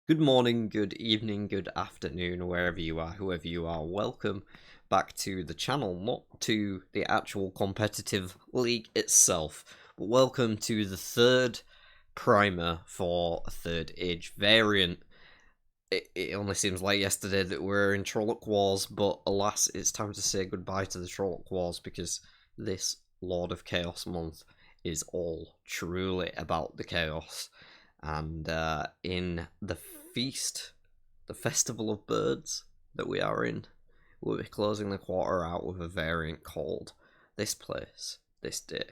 Good morning, good evening, good afternoon, wherever you are, whoever you are. Welcome back to the channel, not to the actual competitive league itself, but welcome to the third primer for a third age variant. It only seems like yesterday that we're in Trolloc Wars, but alas, it's time to say goodbye to the Trolloc Wars because this Lord of Chaos month is all truly about the chaos. And in the feast, the Festival of Birds that we are in, we'll be closing the quarter out with a variant called This Place, This Day.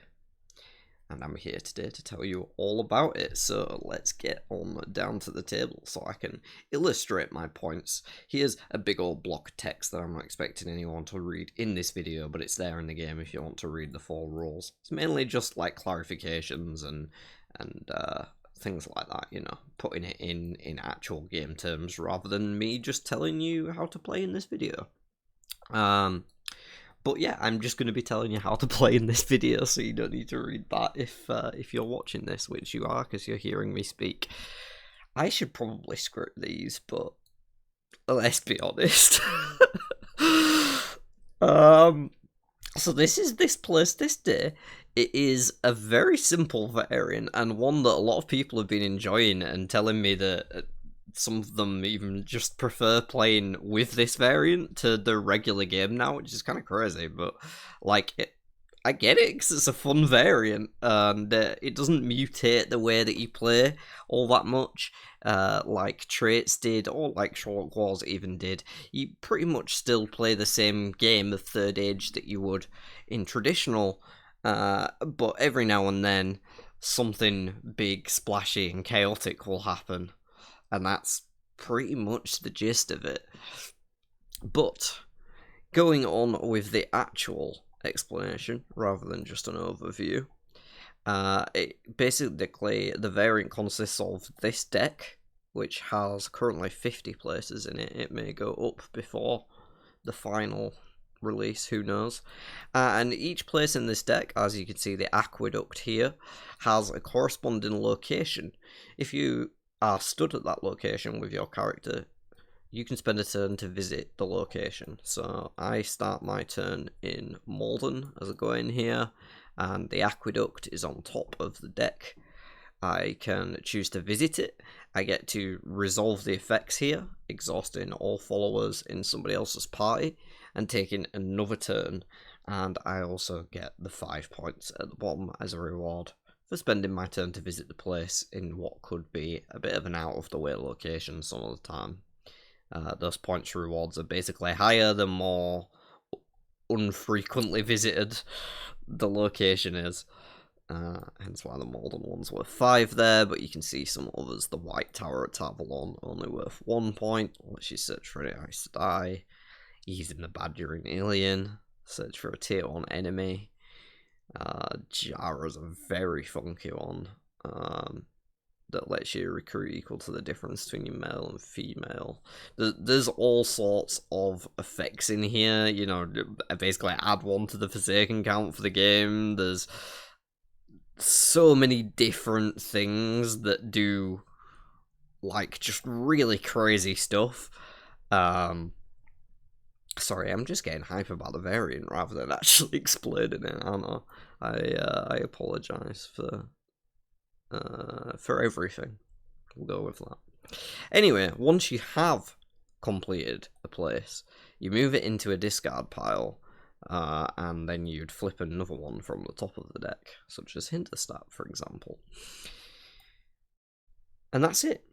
And I'm here today to tell you all about it, so let's get on down to the table so I can illustrate my points. Here's a big old block of text that I'm not expecting anyone to read in this video, but it's there in the game if you want to read the full rules. It's mainly just like clarifications and things like that, you know, putting it in actual game terms rather than me just telling you how to play in this video. But yeah, I'm just going to be telling you how to play in this video, so you don't need to read that if you're watching this, which you are because you're hearing me speak. I should probably script these, but let's be honest. So this is This Place, This Day. It is a very simple variant, and one that a lot of people have been enjoying and telling me that some of them even just prefer playing with this variant to the regular game now, which is kind of crazy, but like I get it because it's a fun variant and it doesn't mutate the way that you play all that much, like traits did or like Trolloc Wars even did. You pretty much still play the same game of Third Age that you would in traditional, but every now and then something big, splashy, and chaotic will happen. And that's pretty much the gist of it. But going on with the actual explanation rather than just an overview, basically the variant consists of this deck, which has currently 50 places in it. It may go up before the final release, who knows. And each place in this deck, as you can see, the aqueduct here, has a corresponding location. If you are stood at that location with your character, you can spend a turn to visit the location. So I start my turn in Malden as I go in here, and the aqueduct is on top of the deck. I can choose to visit it. I get to resolve the effects here, exhausting all followers in somebody else's party, and taking another turn. And I also get the 5 points at the bottom as a reward for spending my turn to visit the place in what could be a bit of an out-of-the-way location some of the time. Those points rewards are basically higher the more unfrequently visited the location is. Hence why the Malden one's worth 5 there, but you can see some others. The White Tower at Avalon only worth 1 point. Let's just search for an ice die. Using the Badger in Alien. Search for a tier 1 enemy. Jara's a very funky one that lets you recruit equal to the difference between your male and female. There's all sorts of effects in here, you know, basically add 1 to the Forsaken count for the game. There's so many different things that do like just really crazy stuff. Sorry, I'm just getting hype about the variant rather than actually explaining it. I don't know. I apologise for everything. We'll go with that. Anyway, once you have completed a place, you move it into a discard pile, and then you'd flip another one from the top of the deck, such as Hinterstadt, for example. And that's it.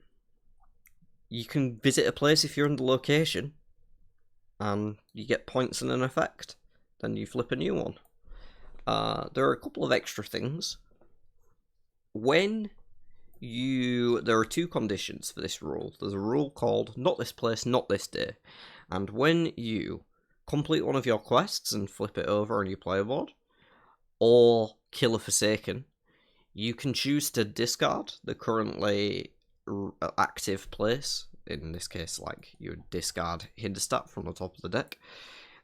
You can visit a place if you're in the location, and you get points and an effect. Then you flip a new one. There are a couple of extra things. There are 2 conditions for this rule. There's a rule called not this place, not this day. And when you complete one of your quests and flip it over on your player board, or kill a Forsaken, you can choose to discard the currently active place. In this case, like, you would discard Hinterstadt from the top of the deck,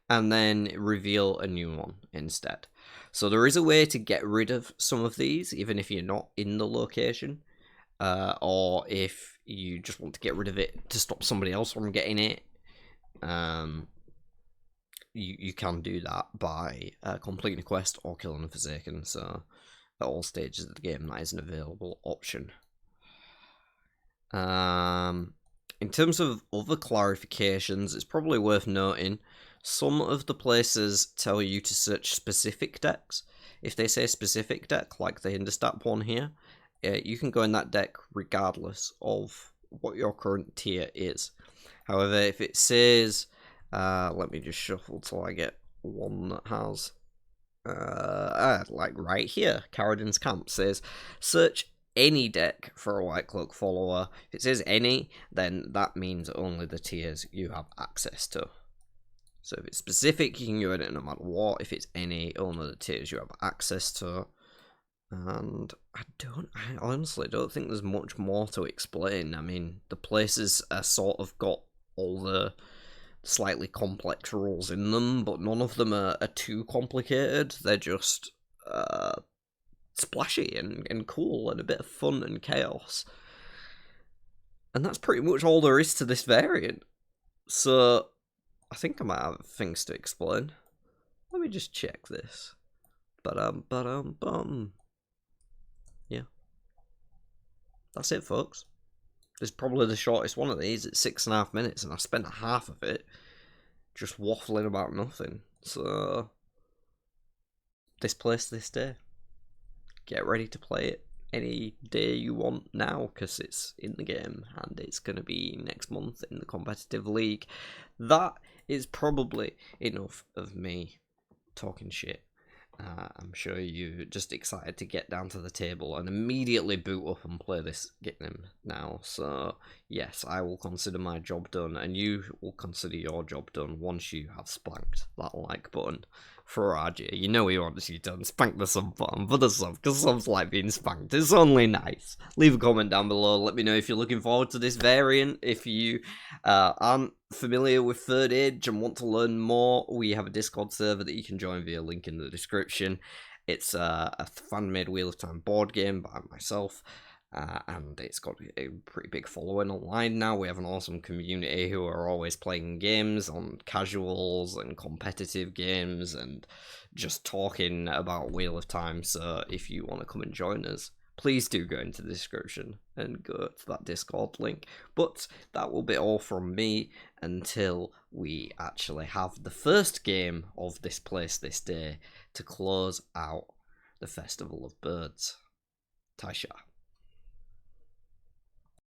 and then reveal a new one instead. So there is a way to get rid of some of these, even if you're not in the location. or if you just want to get rid of it to stop somebody else from getting it, you can do that by completing a quest or killing a Forsaken. So at all stages of the game, that is an available option. In terms of other clarifications, it's probably worth noting some of the places tell you to search specific decks. If they say specific deck, like the Hinderstat one here, you can go in that deck regardless of what your current tier is. However, if it says, let me just shuffle till I get one that has, like right here, Carradin's Camp says, search any deck for a White Cloak follower. If it says any, then that means only the tiers you have access to. So if it's specific, you can go in it no matter what. If it's any, only the tiers you have access to. And I honestly don't think there's much more to explain. I mean, the places are sort of got all the slightly complex rules in them, but none of them are too complicated. They're just splashy and cool and a bit of fun and chaos. And that's pretty much all there is to this variant. So I think I might have things to explain. Let me just check this. Yeah. That's it, folks. This is probably the shortest one of these. It's 6.5 minutes, and I spent half of it just waffling about nothing. So, this place, this day. Get ready to play it any day you want now, because it's in the game, and it's going to be next month in the competitive league. That is probably enough of me talking shit. I'm sure you're just excited to get down to the table and immediately boot up and play this game now. So, yes, I will consider my job done, and you will consider your job done once you have spanked that like button for RJ. You know he wants you done. Spank the sub button for the sub, because subs like being spanked. It's only nice. Leave a comment down below. Let me know if you're looking forward to this variant. If you aren't familiar with Third Age and want to learn more, we have a Discord server that you can join via link in the description. It's a fan-made Wheel of Time board game by myself, and it's got a pretty big following online now. We have an awesome community who are always playing games on casuals and competitive games and just talking about Wheel of Time. So if you want to come and join us, please do go into the description and go to that Discord link. But that will be all from me until we actually have the first game of this place this day to close out the Festival of Birds. Tai'Shar.